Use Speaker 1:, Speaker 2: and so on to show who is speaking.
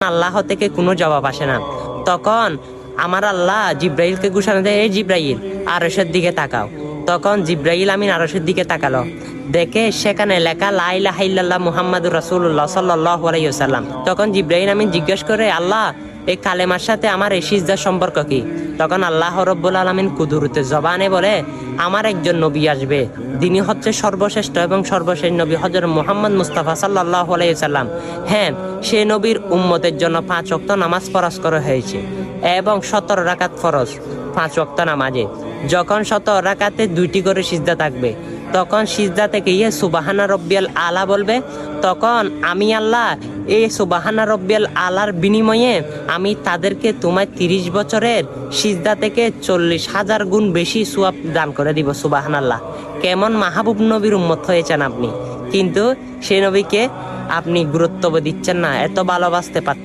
Speaker 1: আল্লাহ থেকে কোনো জবাব আসে না। তখন আমার আল্লাহ জিব্রাইলকে ঘোষণা দেয়, এই জিব্রাইল আরশের দিকে তাকাও। তখন জিব্রাইল আমিন আরশের দিকে তাকালো, দেখে সেখানে লেখা লা ইলাহা ইল্লাল্লাহ মুহাম্মাদুর রাসূলুল্লাহ সাল্লাল্লাহু আলাইহি ওয়াসাল্লাম। তখন জিব্রাইল আমিন জিজ্ঞেস করে, আল্লাহ এই কালেমার সাথে আমার এই সিজদার সম্পর্ক কি? তখন আল্লাহ রাব্বুল আলামিন কুদরতে জবানে বলে, আমার একজন নবী আসবে, তিনি হচ্ছে সর্বশ্রেষ্ঠ এবং সর্বশেষ নবী হযরত মুহাম্মদ মুস্তাফা সাল্লাল্লাহু আলাইহি ওয়াসাল্লাম। হ্যাঁ, সেই নবীর উম্মতের জন্য 5 ওয়াক্ত নামাজ ফরজ করা হয়েছে এবং 17 রাকাত ফরজ 5 ওয়াক্ত নামাজে। যখন 17 রাকাতে 2টি করে সিজদা থাকবে, তখন সিজদা থেকে সুবহানা রব্বিয়াল আলা বলবে। তখন আমি আল্লাহ এই সুবহানা রব্বিয়াল আলার বিনিময়ে আমি তাদেরকে তোমার 30 বছরের সিজদা থেকে 40,000 গুণ বেশি সওয়াব দান করে দিব। সুবহানাল্লাহ, কেমন মাহবুব নবীর উম্মত হয়েছেন আপনি, কিন্তু সেই নবীকে আপনি গুরুত্ব দিচ্ছেন না, এত ভালোবাসতে পারতেছেন।